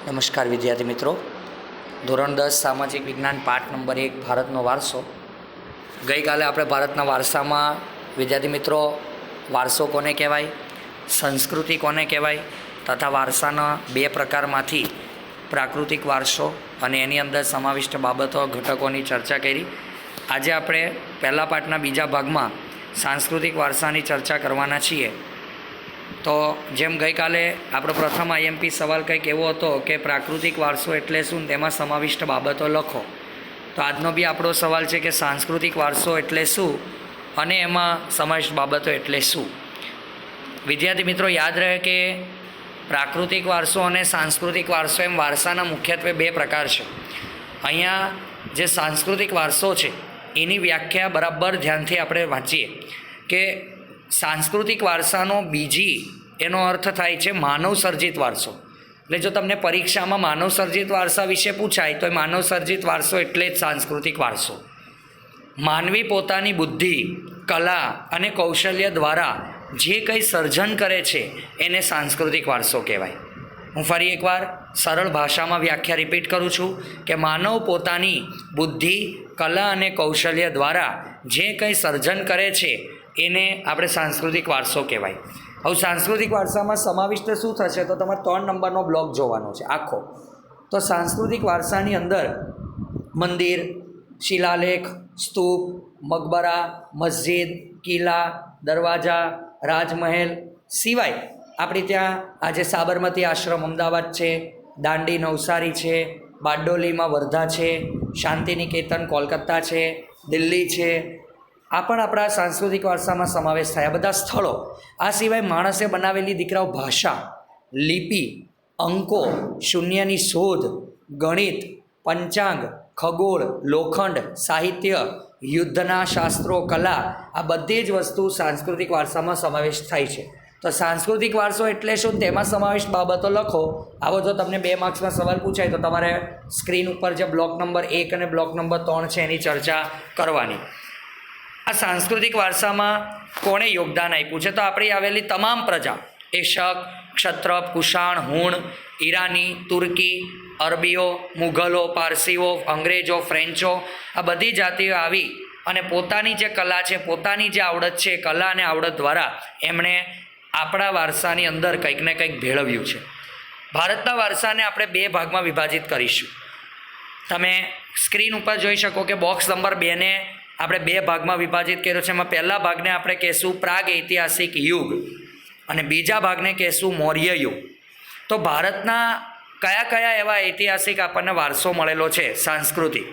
નમસ્કાર વિદ્યાર્થી મિત્રો, ધોરણ 10 સામાજિક વિજ્ઞાન પાઠ નંબર 1 ભારતનો વારસો. ગઈકાલે આપણે ભારતના વારસામાં વિદ્યાર્થી મિત્રો વારસો કોને કહેવાય, સંસ્કૃતિ કોને કહેવાય તથા વારસાના બે પ્રકારમાંથી પ્રાકૃતિક વારસો અને એની અંદર સમાવિષ્ટ બાબતો ઘટકોની ચર્ચા કરી. આજે આપણે પહેલા પાઠના બીજા ભાગમાં સાંસ્કૃતિક વારસાની ચર્ચા કરવાના છીએ. તો જેમ ગઈકાલે આપણો પ્રથમ આઈએમપી સવાલ કંઈક એવો હતો કે પ્રાકૃતિક વારસો એટલે શું, તેમાં સમાવિષ્ટ બાબતો લખો. તો આજનો બી આપણો સવાલ છે કે સાંસ્કૃતિક વારસો એટલે શું અને એમાં સમાવિષ્ટ બાબતો એટલે શું. વિદ્યાર્થી મિત્રો યાદ રહે કે પ્રાકૃતિક વારસો અને સાંસ્કૃતિક વારસો એમ વારસાના મુખ્યત્વે બે પ્રકાર છે. અહીંયા જે સાંસ્કૃતિક વારસો છે એની વ્યાખ્યા બરાબર ધ્યાનથી આપણે વાંચીએ કે સાંસ્કૃતિક વારસાનો બીજી એનો અર્થ થાય છે માનવ સર્જિત વારસો. એટલે જો તમને પરીક્ષામાં માનવ સર્જિત વારસા વિશે પૂછાય તો એ માનવ સર્જિત વારસો એટલે જ સાંસ્કૃતિક વારસો. માનવી પોતાની બુદ્ધિ, કલા અને કૌશલ્ય દ્વારા જે કંઈ સર્જન કરે છે એને સાંસ્કૃતિક વારસો કહેવાય. હું ફરી એકવાર સરળ ભાષામાં વ્યાખ્યા રિપીટ કરું છું કે માનવ પોતાની બુદ્ધિ, કલા અને કૌશલ્ય દ્વારા જે કંઈ સર્જન કરે છે એને આપણે સાંસ્કૃતિક વારસો કહેવાય. હવે સાંસ્કૃતિક વારસામાં સમાવિષ્ટ શું થશે તો તમારે 3 નંબરનો બ્લોક જોવાનો છે આખો. તો સાંસ્કૃતિક વારસાની અંદર મંદિર, શિલાલેખ, સ્તૂપ, મકબરા, મસ્જિદ, કિલ્લા, દરવાજા, રાજમહેલ સિવાય આપણી ત્યાં આજે સાબરમતી આશ્રમ અમદાવાદ છે, દાંડી નવસારી છે, બારડોલીમાં વર્ધા છે, શાંતિનિકેતન કોલકાતા છે, દિલ્હી છે, આ પણ આપણા સાંસ્કૃતિક વારસામાં સમાવેશ થાય. આ બધા સ્થળો, આ સિવાય માણસે બનાવેલી દીકરાઓ ભાષા, લિપિ, અંકો, શૂન્યની શોધ, ગણિત, પંચાંગ, ખગોળ, લોખંડ, સાહિત્ય, યુદ્ધના શાસ્ત્રો, કલા, આ બધી જ વસ્તુ સાંસ્કૃતિક વારસામાં સમાવેશ થાય છે. તો સાંસ્કૃતિક વારસો એટલે શું, તેમાં સમાવિષ્ટ બાબતો લખો. આવો જો તમને 2 માર્ક્સમાં સવાલ પૂછાય તો તમારે સ્ક્રીન ઉપર જે બ્લોક નંબર 1 અને બ્લોક નંબર 3 છે એની ચર્ચા કરવાની. આ સાંસ્કૃતિક વારસામાં કોણે યોગદાન આપ્યું છે તો આપણી આવેલી તમામ પ્રજા, એ શક, ક્ષત્રપ, કુષાણ, હુણ, ઈરાની, તુર્કી, અરબીઓ, મુઘલો, પારસીઓ, અંગ્રેજો, ફ્રેન્ચો, આ બધી જાતિઓ આવી અને પોતાની જે કલા છે, પોતાની જે આવડત છે, કલા અને આવડત દ્વારા એમણે આપણા વારસાની અંદર કંઈક ને કંઈક ભેળવ્યું છે. ભારતના વારસાને આપણે 2 ભાગમાં વિભાજિત કરીશું. તમે સ્ક્રીન ઉપર જોઈ શકો કે બોક્સ નંબર 2ને આપણે 2 ભાગમાં વિભાજિત કર્યો છે. એમાં પહેલા ભાગને આપણે કહેશું પ્રાગ ઐતિહાસિક યુગ અને બીજા ભાગને કહેશું મૌર્ય યુગ. તો ભારતના કયા કયા એવા ઐતિહાસિક આપણને વારસો મળેલો છે સાંસ્કૃતિક,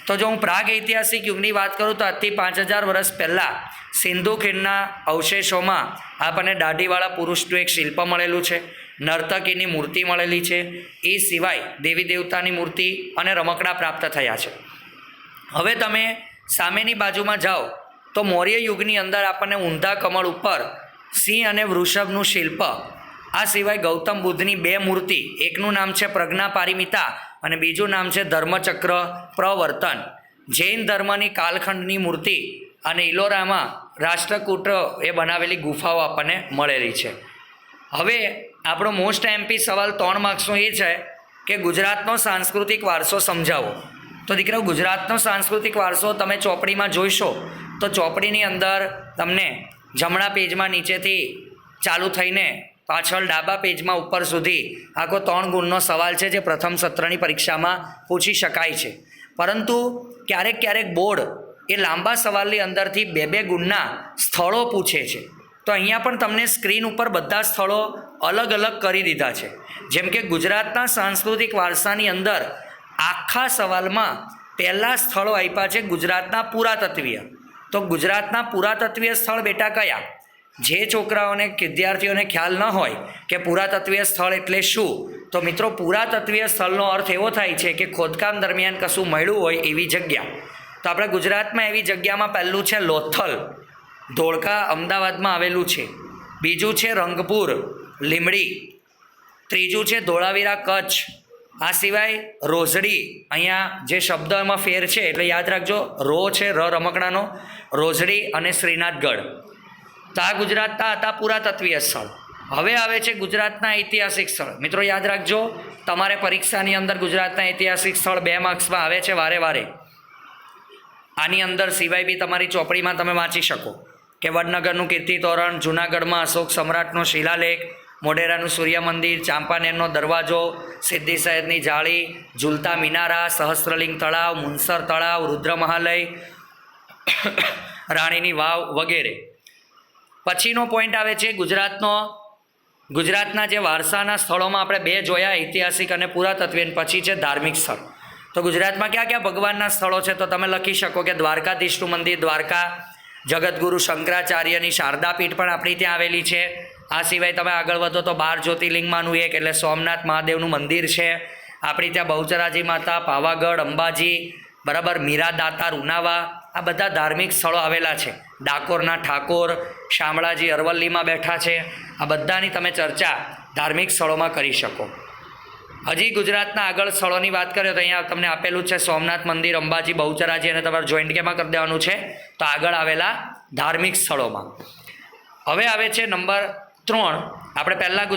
તો જો હું પ્રાગ ઐતિહાસિક યુગની વાત કરું તો આજથી 5000 વર્ષ પહેલાં સિંધુ ખીણના અવશેષોમાં આપણને દાઢીવાળા પુરુષનું એક શિલ્પ મળેલું છે, નર્તકીની મૂર્તિ મળેલી છે, એ સિવાય દેવી દેવતાની મૂર્તિ અને રમકડા પ્રાપ્ત થયા છે. હવે તમે સામેની બાજુમાં જાઓ તો મૌર્ય યુગની અંદર આપણને ઊંધા કમળ ઉપર સિંહ અને વૃષભનું શિલ્પ, આ સિવાય ગૌતમ બુદ્ધની 2 મૂર્તિ, એકનું નામ છે પ્રજ્ઞા પારિમિતા અને બીજું નામ છે ધર્મચક્ર પ્રવર્તન, જૈન ધર્મની કાલખંડની મૂર્તિ અને ઇલોરામાં રાષ્ટ્રકૂટ એ બનાવેલી ગુફાઓ આપણને મળેલી છે. હવે આપણો મોસ્ટ એમપી સવાલ 3 માર્ક્સનો એ છે કે ગુજરાતનો સાંસ્કૃતિક વારસો સમજાવો. તો દીકરાઓ ગુજરાતનો સાંસ્કૃતિક વારસો તમે ચોપડીમાં જોઈશો તો ચોપડીની અંદર તમને જમણા પેજમાં નીચેથી ચાલુ થઈને પાછળ ડાબા પેજમાં ઉપર સુધી આખો 3 ગુણનો સવાલ છે જે પ્રથમ સત્રની પરીક્ષામાં પૂછી શકાય છે. પરંતુ ક્યારેક ક્યારેક બોર્ડ એ લાંબા સવાલની અંદરથી 2-2 ગુણના સ્થળો પૂછે છે. તો અહીંયા પણ તમને સ્ક્રીન ઉપર બધા સ્થળો અલગ અલગ કરી દીધા છે. જેમ કે ગુજરાતના સાંસ્કૃતિક વારસાની અંદર આખા સવાલમાં પહેલાં સ્થળો આપ્યા છે ગુજરાતના પુરાતત્વીય. તો ગુજરાતના પુરાતત્વીય સ્થળ બેટા કયા? જે છોકરાઓને વિદ્યાર્થીઓને ખ્યાલ ન હોય કે પુરાતત્વીય સ્થળ એટલે શું, તો મિત્રો પુરાતત્વીય સ્થળનો અર્થ એવો થાય છે કે ખોદકામ દરમિયાન કશું મળ્યું હોય એવી જગ્યા. તો આપણે ગુજરાતમાં એવી જગ્યામાં પહેલું છે લોથલ, ધોળકા અમદાવાદમાં આવેલું છે. બીજું છે રંગપુર, લીમડી. ત્રીજું છે ધોળાવીરા, કચ્છ. આ સિવાય રોઝડી, અહીંયા જે શબ્દ એમાં ફેર છે એટલે યાદ રાખજો, રો છે ર રમકડાનો, રોઝડી અને શ્રીનાથગઢ. તો આ ગુજરાતના હતા પુરાતત્વીય સ્થળ. હવે આવે છે ગુજરાતના ઐતિહાસિક સ્થળ. મિત્રો યાદ રાખજો, તમારે પરીક્ષાની અંદર ગુજરાતના ઐતિહાસિક સ્થળ 2 માર્ક્સમાં આવે છે વારે વારે. આની અંદર સિવાય બી તમારી ચોપડીમાં તમે વાંચી શકો કે વડનગરનું કીર્તિ તોરણ, જૂનાગઢમાં અશોક સમ્રાટનો શિલાલેખ, મોઢેરાનું સૂર્ય મંદિર, ચાંપાનેરનો દરવાજો, સિદ્ધી સૈયદની જાળી, ઝૂલતા મિનારા, સહસ્ત્રલિંગ તળાવ, મુનસર તળાવ, રુદ્રમહાલય, રાણીની વાવ વગેરે. પછીનો પોઈન્ટ આવે છે ગુજરાતના જે વારસાના સ્થળોમાં આપણે 2 જોયા, ઐતિહાસિક અને પુરાતત્વીય. પછી છે ધાર્મિક સ્થળ. તો ગુજરાતમાં ક્યાં ક્યાં ભગવાનના સ્થળો છે તો તમે લખી શકો કે દ્વારકાધીશનું મંદિર દ્વારકા, જગતગુરુ શંકરાચાર્યની શારદા પીઠ પણ આપણી ત્યાં આવેલી છે. આ સિવાય તમે આગળ વધો તો 12 જ્યોતિર્લિંગમાંનું એક એટલે સોમનાથ મહાદેવનું મંદિર છે. આપણી ત્યાં બહુચરાજી માતા, પાવાગઢ, અંબાજી, બરાબર, મીરા દાતાર, ઉનાવા, આ બધા ધાર્મિક સ્થળો આવેલા છે. ડાકોરના ઠાકોર, શામળાજી અરવલ્લીમાં બેઠા છે. આ બધાની તમે ચર્ચા ધાર્મિક સ્થળોમાં કરી શકો. હજી ગુજરાતના આગળ સ્થળોની વાત કરીએ તો અહીંયા તમને આપેલું છે સોમનાથ મંદિર, અંબાજી, બહુચરાજી, અને તમારે જોઈન્ટ કેમાં કરી દેવાનું છે તો આગળ આવેલા ધાર્મિક સ્થળોમાં. હવે આવે છે નંબર 3. આપણે પહેલાં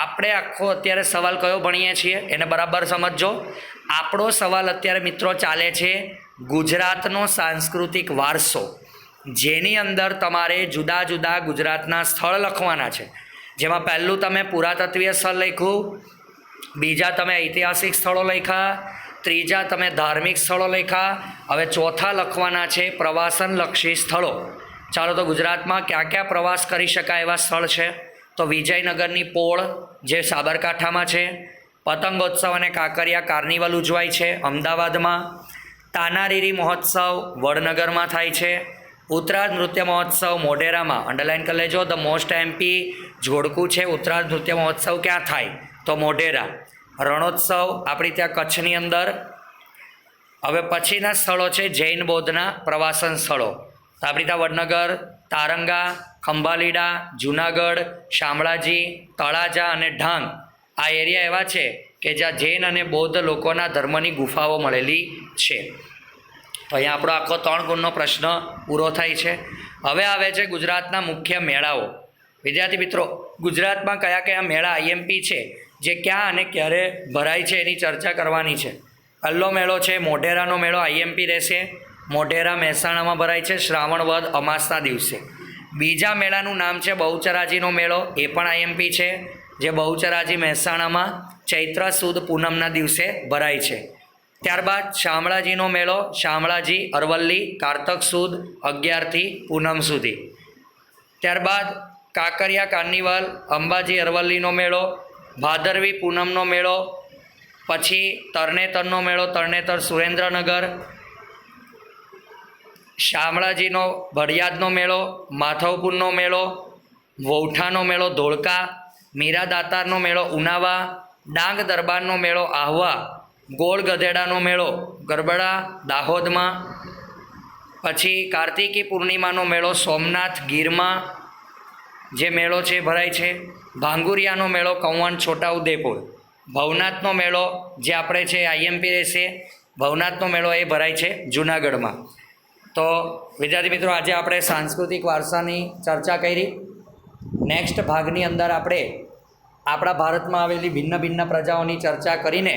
આપણે આખો અત્યારે સવાલ કયો ભણીએ છીએ એને બરાબર સમજજો. આપણો સવાલ અત્યારે મિત્રો ચાલે છે ગુજરાતનો સાંસ્કૃતિક વારસો, જેની અંદર તમારે જુદા જુદા ગુજરાતના સ્થળ લખવાના છે. જેમાં પહેલું તમે પુરાતત્વીય સ્થળ લખ્યું, બીજા તમે ઐતિહાસિક સ્થળો લખ્યા, ત્રીજા તમે ધાર્મિક સ્થળો લખ્યા. હવે ચોથા લખવાના છે પ્રવાસનલક્ષી સ્થળો. ચાલો તો ગુજરાતમાં ક્યાં ક્યાં પ્રવાસ કરી શકાય એવા સ્થળ છે તો વિજયનગરની પોળ જે સાબરકાંઠામાં છે, પતંગોત્સવ અને કાંકરિયા કાર્નિવલ ઉજવાય છે અમદાવાદમાં, તાનારીરી મહોત્સવ વડનગરમાં થાય છે, ઉત્તરાર્ધ નૃત્ય મહોત્સવ મોઢેરામાં, અંડરલાઇન કરી લેજો, ધ મોસ્ટ એમપી જોડકું છે. ઉત્તરાર્ધ નૃત્ય મહોત્સવ ક્યાં થાય તો મોઢેરા. રણોત્સવ આપણી ત્યાં કચ્છની અંદર. હવે પછીના સ્થળો છે જૈન બૌદ્ધના પ્રવાસન સ્થળો. તો આપણી ત્યાં વડનગર, તારંગા, ખંભાલીડા, જૂનાગઢ, શામળાજી, તળાજા અને ઢાંગ આ એરિયા એવા છે કે જ્યાં જૈન અને બૌદ્ધ લોકોના ધર્મની ગુફાઓ મળેલી છે. તો અહીંયા આપણો આખો 3 ગુણનો પ્રશ્ન પૂરો થાય છે. હવે આવે છે ગુજરાતના મુખ્ય મેળાઓ. વિદ્યાર્થી મિત્રો, ગુજરાતમાં કયા કયા મેળા આઈએમપી છે જે ક્યાં અને ક્યારે ભરાય છે એની ચર્ચા કરવાની છે. પહેલો મેળો છે મોઢેરાનો મેળો, આઈએમપી રહેશે. મોઢેરા મહેસાણામાં ભરાય છે શ્રાવણ વદ અમાસના દિવસે. બીજા મેળાનું નામ છે બહુચરાજીનો મેળો, એ પણ આઈએમપી છે, જે બહુચરાજી મહેસાણામાં ચૈત્ર સુદ પૂનમના દિવસે ભરાય છે. ત્યારબાદ શામળાજીનો મેળો, શામળાજી અરવલ્લી કારતક સુદ 11થી પૂનમ સુધી. ત્યારબાદ કાંકરિયા કાર્નિવલ, અંબાજી અરવલ્લીનો મેળો, ભાદરવી પૂનમનો મેળો. પછી તરણેતરનો મેળો, તરણેતર સુરેન્દ્રનગર. શામળાજીનો ભડિયાદનો મેળો, માધવપુરનો મેળો, વૌઠાનો મેળો ધોળકા, મીરા દાતારનો મેળો ઉનાવા, ડાંગ દરબારનો મેળો આહવા, ગોળ ગધેડાનો મેળો ગરબડા દાહોદમાં. પછી કાર્તિકી પૂર્ણિમાનો મેળો સોમનાથ ગીરમાં જે મેળો છે ભરાય છે. ભાંગુરિયાનો મેળો કૌવણ છોટાઉદેપુર. ભવનાથનો મેળો જે આપણે છે આઈએમપી રહેશે, ભવનાથનો મેળો એ ભરાય છે જૂનાગઢમાં. તો વિદ્યાર્થી મિત્રો, આજે આપણે સાંસ્કૃતિક વારસાની ચર્ચા કરી. નેક્સ્ટ ભાગની અંદર આપણે આપણા ભારતમાં આવેલી ભિન્ન ભિન્ન પ્રજાઓની ચર્ચા કરીને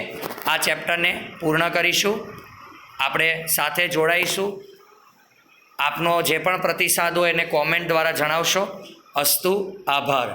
આ ચેપ્ટરને પૂર્ણ કરીશું. આપણે સાથે જોડાઈશું. આપનો જે પણ પ્રતિસાદ હોય એને કોમેન્ટ દ્વારા જણાવશો. અસ્તુ, આભાર.